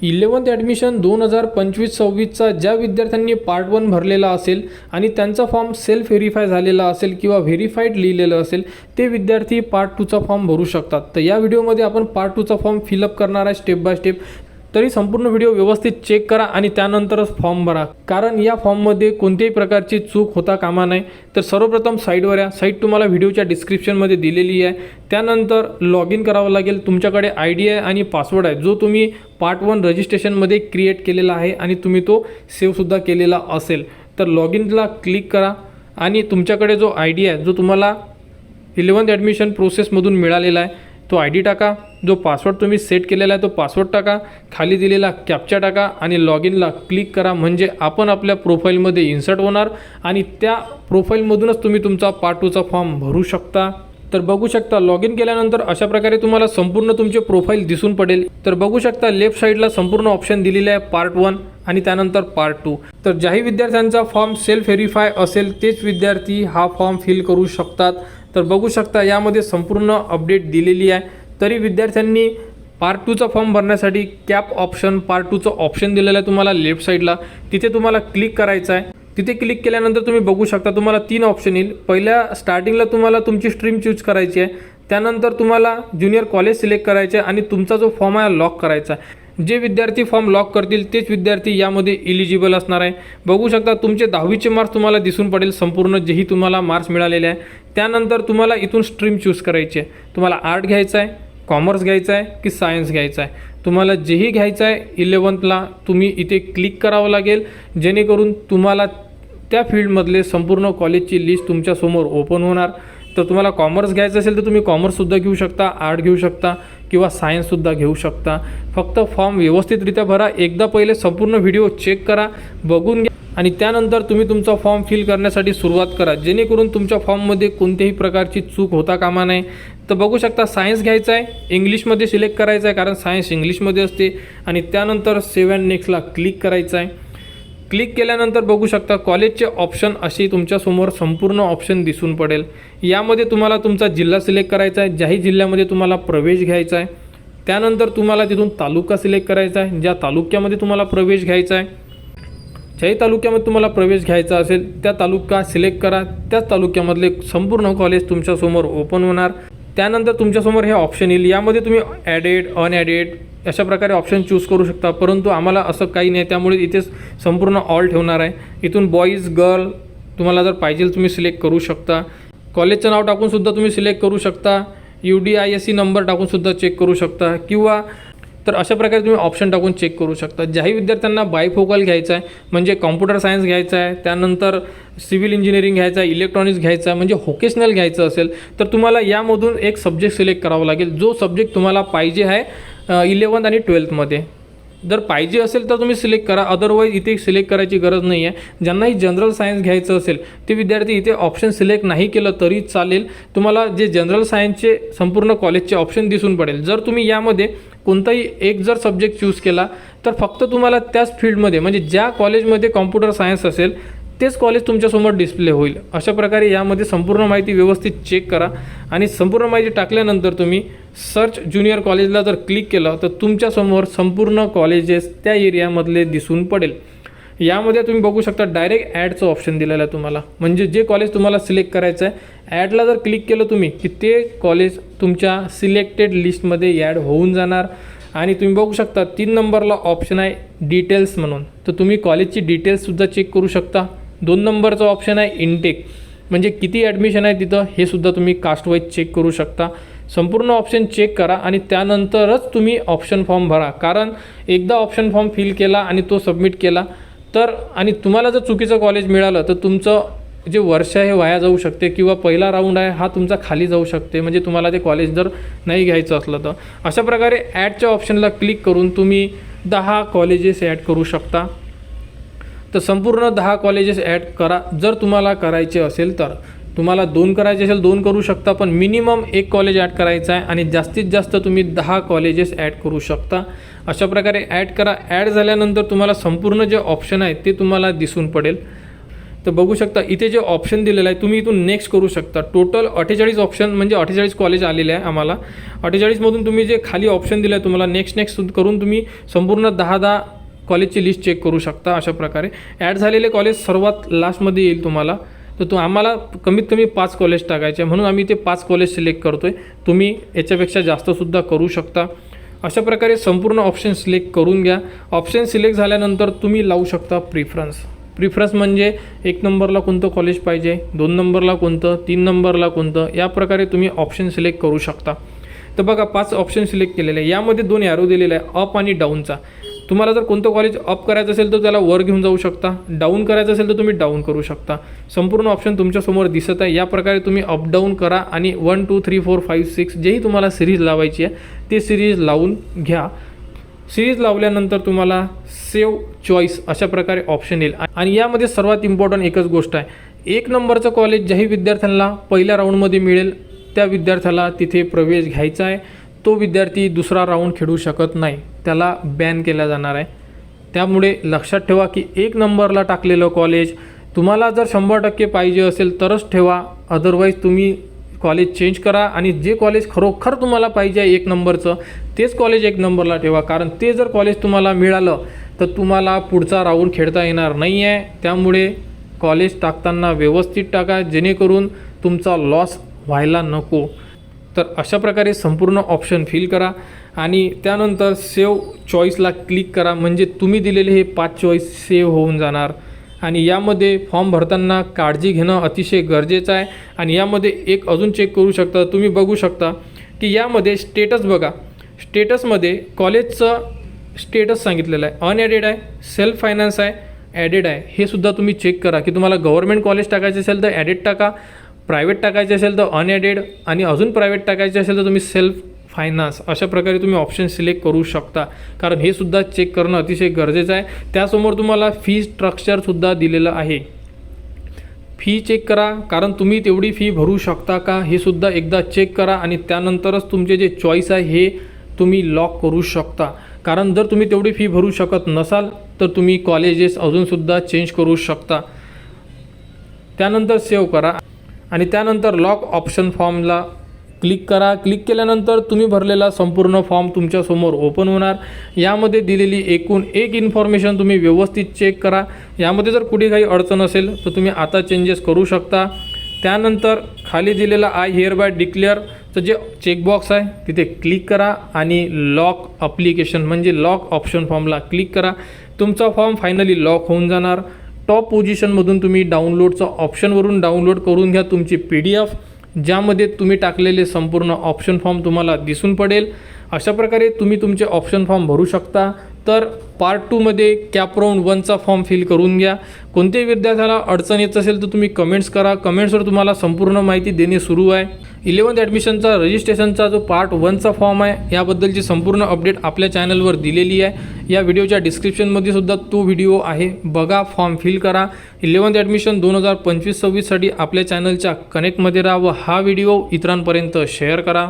11th admission 2025-26चा ज्या विद्यार्थ्यांनी part 1 भरलेला असेल आणि त्यांचा फॉर्म सेल्फ व्हेरीफाय झालेला असेल किंवा व्हेरीफाईड लिहिलेलं असेल ते विद्यार्थी पार्ट 2चा फॉर्म भरू शकतात। तर या व्हिडिओमध्ये आपण पार्ट 2चा फॉर्म फिलअप करणार आहे स्टेप बाय स्टेप। तरी संपूर्ण व्हिडिओ व्यवस्थित चेक करा आणि त्यानंतरच फॉर्म भरा, कारण या फॉर्ममध्ये कोणत्याही प्रकारची चूक होता कामा नये। तर सर्वप्रथम साईटवर या, साईट तुम्हाला व्हिडिओच्या डिस्क्रिप्शनमध्ये दिलेली आहे। त्यानंतर लॉग इन करावं लागेल। तुमच्याकडे ID आहे आणि पासवर्ड आहे जो तुम्ही पार्ट 1 रजिस्ट्रेशनमध्ये क्रिएट केलेला आहे आणि तुम्ही तो सेव्हसुद्धा केलेला असेल। तर लॉग इनला क्लिक करा आणि तुमच्याकडे जो ID आहे जो तुम्हाला 11th ॲडमिशन प्रोसेसमधून मिळालेला आहे तो ID टाका। जो पासवर्ड तुम्ही सेट केलेला आहे तो पासवर्ड टाका, खाली दिलेला कॅप्चा टाका आणि लॉग इनला क्लिक करा। म्हणजे आपण आपल्या प्रोफाईलमध्ये इन्सर्ट होणार आणि त्या प्रोफाईलमधूनच तुम्ही तुमचा पार्ट 2चा फॉर्म भरू शकता। तर बघू शकता लॉग इन केल्यानंतर अशा प्रकारे तुम्हाला संपूर्ण तुमचे प्रोफाईल दिसून पडेल। तर बघू शकता लेफ्ट साईडला संपूर्ण ऑप्शन दिलेले आहे पार्ट 1 आणि त्यानंतर पार्ट 2। तर ज्याही विद्यार्थ्यांचा फॉर्म सेल्फ व्हेरीफाय असेल तेच विद्यार्थी हा फॉर्म फिल करू शकतात। तर बघू शकता यामध्ये संपूर्ण अपडेट दिलेली आहे। तरी विद्यार्थ्यांनी पार्ट 2चा फॉर्म भरण्यासाठी कॅप ऑप्शन पार्ट 2चं ऑप्शन दिलेलं आहे तुम्हाला लेफ्ट साईडला, तिथे तुम्हाला क्लिक करायचं आहे। तिथे क्लिक केल्यानंतर तुम्ही बघू शकता तुम्हाला 3 ऑप्शन येईल। पहिल्या स्टार्टिंगला तुम्हाला तुमची स्ट्रीम चूज करायची आहे, त्यानंतर तुम्हाला ज्युनियर कॉलेज सिलेक्ट करायचे आणि तुमचा जो फॉर्म आहे लॉक करायचा आहे। जे विद्यार्थी फॉर्म लॉक करतील तेच विद्यार्थी यामध्ये इलिजिबल असणार आहे। बघू शकता तुमचे 10वीचे मार्क्स तुम्हाला दिसून पडेल संपूर्ण जेही तुम्हाला मार्क्स मिळालेले आहे। त्यानंतर तुम्हाला इथून स्ट्रीम चूज करायची आहे, तुम्हाला आर्ट घ्यायचं आहे, कॉमर्स घ्यायचं आहे की सायन्स घ्यायचं आहे। तुम्हाला जेही घ्यायचं आहे 11thला तुम्ही इथे क्लिक करावं लागेल, जेणेकरून तुम्हाला त्या फील्डमधले संपूर्ण कॉलेजची लिस्ट तुमच्यासमोर ओपन होणार। तर तुम्हाला कॉमर्स घ्यायचं असेल तर तुम्ही कॉमर्ससुद्धा घेऊ शकता, आर्ट घेऊ शकता किंवा सायन्ससुद्धा घेऊ शकता। फक्त फॉर्म व्यवस्थितरित्या भरा, एकदा पहिले संपूर्ण व्हिडिओ चेक करा, बघून घ्या आणि त्यानंतर तुम्ही तुमचा फॉर्म फिल करण्यासाठी सुरुवात करा, जेणेकरून तुमच्या फॉर्ममध्ये कोणत्याही प्रकारची चूक होता कामा नये। तर बघू शकता सायन्स घ्यायचं आहे, इंग्लिशमध्ये सिलेक्ट करायचं आहे कारण सायन्स इंग्लिशमध्ये असते आणि त्यानंतर सेव्ह अँड नेक्स्टला क्लिक करायचं आहे। क्लिक केल्यानंतर बघू शकता कॉलेजचे ऑप्शन अशी तुमच्यासमोर संपूर्ण ऑप्शन दिसून पडेल। यामध्ये तुम्हाला तुमचा जिल्हा सिलेक्ट करायचा आहे, ज्याही जिल्ह्यामध्ये तुम्हाला प्रवेश घ्यायचा आहे। त्यानंतर तुम्हाला तिथून तालुका सिलेक्ट करायचा आहे, ज्या तालुक्यामध्ये तुम्हाला प्रवेश घ्यायचा आहे। ज्याही तालुक्यामध्ये तुम्हाला प्रवेश घ्यायचा असेल त्या तालुका सिलेक्ट करा, त्याच तालुक्यामधले संपूर्ण कॉलेज तुमच्यासमोर ओपन होणार। त्यानंतर तुमच्यासमोर हे ऑप्शन येईल, यामध्ये तुम्ही ॲडेड अनॲडेड अशा प्रकारे ऑप्शन चूज करू शकता, परंतु आम्हाला असं काही नाही त्यामुळे इथेच संपूर्ण ऑल ठेवणार आहे। इथून बॉईज गर्ल तुम्हाला जर पाहिजे तुम्ही सिलेक्ट करू शकता, कॉलेजचं नाव टाकूनसुद्धा तुम्ही सिलेक्ट करू शकता, UDISC नंबर टाकूनसुद्धा चेक करू शकता किंवा तर अशा प्रकारे तुम्ही ऑप्शन टाकून चेक करू शकता। ज्याही विद्यार्थ्यांना बायफोकल घ्यायचं आहे म्हणजे कॉम्प्युटर सायन्स घ्यायचं आहे, त्यानंतर सिव्हिल इंजिनिअरिंग घ्यायचं आहे, इलेक्ट्रॉनिक्स घ्यायचं आहे म्हणजे व्होकेशनल घ्यायचं असेल तर तुम्हाला यामधून एक सब्जेक्ट सिलेक्ट करावा लागेल, जो सब्जेक्ट तुम्हाला पाहिजे आहे 11th आणि 12thमध्ये। जर पाहिजे असेल तर तुम्ही सिलेक्ट करा, अदरवाईज इथे सिलेक्ट करायची गरज नाही आहे। ज्यांनाही जनरल सायन्स घ्यायचं असेल ते विद्यार्थी इथे ऑप्शन सिलेक्ट नाही केलं तरी चालेल, तुम्हाला जे जनरल सायन्सचे संपूर्ण कॉलेजचे ऑप्शन दिसून पडेल। जर तुम्ही यामध्ये कोणताही एक जर सब्जेक्ट चूज केला तर फक्त तुम्हाला त्याच फील्डमध्ये म्हणजे ज्या कॉलेजमध्ये कॉम्प्युटर सायन्स असेल तेच कॉलेज तुमच्यासमोर डिस्प्ले होईल। अशा प्रकारे यामध्ये संपूर्ण माहिती व्यवस्थित चेक करा आणि संपूर्ण माहिती टाकल्यानंतर तुम्ही सर्च ज्युनियर कॉलेजला जर क्लिक केलं तर तुमच्यासमोर संपूर्ण कॉलेजेस त्या एरियामधले दिसून पडेल। यामध्ये तुम्ही बघू शकता डायरेक्ट ॲडचं ऑप्शन दिलेलं आहे तुम्हाला, म्हणजे जे कॉलेज तुम्हाला सिलेक्ट करायचं आहे ॲडला जर क्लिक केलं तुम्ही की ते कॉलेज तुमच्या सिलेक्टेड लिस्टमध्ये ॲड होऊन जाणार। आणि तुम्ही बघू शकता 3 नंबरला ऑप्शन आहे डिटेल्स म्हणून, तर तुम्ही कॉलेजची डिटेल्ससुद्धा चेक करू शकता। 2 नंबरचा ऑप्शन आहे इनटेक म्हणजे किती ॲडमिशन आहे तिथं हे सुद्धा तुम्ही कास्ट वाईज चेक करू शकता। संपूर्ण ऑप्शन चेक करा आणि त्यानंतरच तुम्ही ऑप्शन फॉर्म भरा, कारण एकदा ऑप्शन फॉर्म फिल केला आणि तो सबमिट केला तर आणि तुम्हाला जर चुकीचं कॉलेज मिळालं तर तुमचं जे वर्ष आहे वाया जाऊ शकते किंवा पहिला राऊंड आहे हा तुमचा खाली जाऊ शकते, म्हणजे तुम्हाला ते कॉलेज जर नाही घ्यायचं असलं तर। अशा प्रकारे ॲडच्या ऑप्शनला क्लिक करून तुम्ही 10 कॉलेजेस ॲड करू शकता। तर संपूर्ण 10 कॉलेजेस ॲड करा, जर तुम्हाला करायचे असेल तर। तुम्हाला 2 करायचे असेल 2 करू शकता, पण मिनिमम 1 कॉलेज ॲड करायचं आहे आणि जास्तीत जास्त तुम्ही 10 कॉलेजेस ॲड करू शकता। अशा प्रकारे ॲड करा। ॲड झाल्यानंतर तुम्हाला संपूर्ण जे ऑप्शन आहे ते तुम्हाला दिसून पडेल। तर बघू शकता इथे जे ऑप्शन दिलेलं आहे तुम्ही इथून नेक्स्ट करू शकता. टोटल 48 ऑप्शन म्हणजे 48 कॉलेज आलेले आहे आम्हाला. 48मधून तुम्ही जे खाली ऑप्शन दिलं आहे तुम्हाला नेक्स्ट करून तुम्ही संपूर्ण 10 कॉलेजची लिस्ट चेक करू शकता. अशा प्रकारे ॲड झालेले कॉलेज सर्वात लास्टमध्ये येईल तुम्हाला. तर आम्हाला कमीत कमी 5 कॉलेज टाकायचे म्हणून आम्ही ते 5 कॉलेज सिलेक्ट करतो आहे. तुम्ही याच्यापेक्षा जास्तसुद्धा करू शकता. अशा प्रकारे संपूर्ण ऑप्शन सिलेक्ट करून घ्या. ऑप्शन सिलेक्ट झाल्यानंतर तुम्ही लावू शकता प्रिफरन्स म्हणजे 1 नंबरला कोणतं कॉलेज पाहिजे, 2 नंबरला कोणतं, 3 नंबरला कोणतं, या प्रकारे तुम्ही ऑप्शन सिलेक्ट करू शकता. तर बघा 5 ऑप्शन सिलेक्ट केलेले आहे. यामध्ये 2 ॲरो दिलेले आहे अप आणि डाऊनचा. तुम्हाला जर कोणतं कॉलेज अप करायचं असेल तर त्याला वर घेऊन जाऊ शकता, डाऊन करायचं असेल तर तुम्ही डाऊन करू शकता. संपूर्ण ऑप्शन तुमच्यासमोर दिसत आहे. या प्रकारे तुम्ही अप डाऊन करा आणि 1 2 3 4 5 6 जेही तुम्हाला सिरीज लावायची आहे ते सिरीज लावून घ्या. सिरीज लावल्यानंतर तुम्हाला सेव्ह चॉईस अशा प्रकारे ऑप्शन येईल. आणि यामध्ये सर्वात इम्पॉर्टंट एकच गोष्ट आहे, 1 नंबरचं कॉलेज ज्याही विद्यार्थ्यांना पहिल्या राऊंडमध्ये मिळेल त्या विद्यार्थ्याला तिथे प्रवेश घ्यायचा आहे. तो विद्यार्थी दुसरा राऊंड खेळू शकत नाही, त्याला बॅन केला जाणार आहे. त्यामुळे लक्षात ठेवा की 1 नंबरला टाकलेलं कॉलेज तुम्हाला जर 100% पाहिजे असेल तरच ठेवा, अदरवाईज तुम्ही कॉलेज चेंज करा. आणि जे कॉलेज खरोखर तुम्हाला पाहिजे आहे 1 नंबरचं तेच कॉलेज 1 नंबरला ठेवा. कारण ते जर कॉलेज तुम्हाला मिळालं तर तुम्हाला पुढचा राऊंड खेळता येणार नाही आहे. त्यामुळे कॉलेज टाकताना व्यवस्थित टाका जेणेकरून तुमचा लॉस व्हायला नको. तर अशा प्रकारे संपूर्ण ऑप्शन फिल करा आणि त्यानंतर सेव्ह चॉईसला क्लिक करा. म्हणजे तुम्ही दिलेले हे 5 चॉईस सेव्ह होऊन जाणार. आणि यामध्ये फॉर्म भरताना काळजी घेणं अतिशय गरजेचं आहे. आणि यामध्ये एक अजून चेक करू शकता, तुम्ही बघू शकता की यामध्ये स्टेटस बघा, स्टेटसमध्ये कॉलेजचं स्टेटस सांगितलेलं आहे, अनएडेड आहे, सेल्फ फायनान्स आहे, ॲडेड आहे. हे सुद्धा तुम्ही चेक करा की तुम्हाला गव्हर्नमेंट कॉलेज टाकायचे असेल तर ॲडेड टाका, प्रायव्हेट टाकायचे असेल तर अनएडेड, आणि अजून प्रायव्हेट टाकायचे असेल तर तुम्ही सेल्फ फायनान्स. अशा प्रकारे तुम्ही ऑप्शन सिलेक्ट करू शकता. कारण हे सुद्धा चेक करणं अतिशय गरजेचं आहे. त्यासमोर तुम्हाला फी स्ट्रक्चरसुद्धा दिलेलं आहे. फी चेक करा, कारण तुम्ही तेवढी फी भरू शकता का हे सुद्धा एकदा चेक करा. आणि त्यानंतरच तुमचे जे चॉईस आहे हे तुम्ही लॉक करू शकता. कारण जर तुम्ही तेवढी फी भरू शकत नसाल तर तुम्ही कॉलेजेस अजूनसुद्धा चेंज करू शकता. त्यानंतर सेव्ह करा आणि त्यानंतर लॉक ऑप्शन फॉर्मला क्लिक करा. क्लिक केल्यानंतर तुम्ही भरलेला संपूर्ण फॉर्म तुमच्यासमोर ओपन होणार. यामध्ये दिलेली एकूण एक इन्फॉर्मेशन तुम्ही व्यवस्थित चेक करा. यामध्ये जर कुठे काही अडचण असेल तर तुम्ही आता चेंजेस करू शकता. त्यानंतर खाली दिलेला आय हिअर बाय डिक्लेअरचं जे चेकबॉक्स आहे तिथे क्लिक करा आणि लॉक ॲप्लिकेशन म्हणजे लॉक ऑप्शन फॉर्मला क्लिक करा. तुमचा फॉर्म फायनली लॉक होऊन जाणार. टॉप पोझिशनमधून तुम्ही डाउनलोडचं ऑप्शनवरून डाउनलोड करून घ्या तुमची PDF, ज्यामध्ये तुम्ही टाकलेले संपूर्ण ऑप्शन फॉर्म तुम्हाला दिसून पडेल. अशा प्रकारे तुम्ही तुमचे ऑप्शन फॉर्म भरू शकता. तर पार्ट 2मध्ये कॅप राऊंड 1चा फॉर्म फिल करून घ्या. कोणत्याही विद्यार्थ्याला अडचण येत असेल तर तुम्ही कमेंट्स करा. कमेंट्सवर तुम्हाला संपूर्ण माहिती देणे सुरू आहे. 11th ॲडमिशनचा रजिस्ट्रेशनचा जो पार्ट 1चा फॉर्म आहे याबद्दलची संपूर्ण अपडेट आपल्या चॅनलवर दिलेली आहे. या व्हिडिओच्या डिस्क्रिप्शनमध्ये सुद्धा तो व्हिडिओ आहे, बघा, फॉर्म फिल करा. 11th ॲडमिशन 2025-26साठी आपल्या चॅनलच्या कनेक्टमध्ये राहा व हा व्हिडिओ इतरांपर्यंत शेअर करा.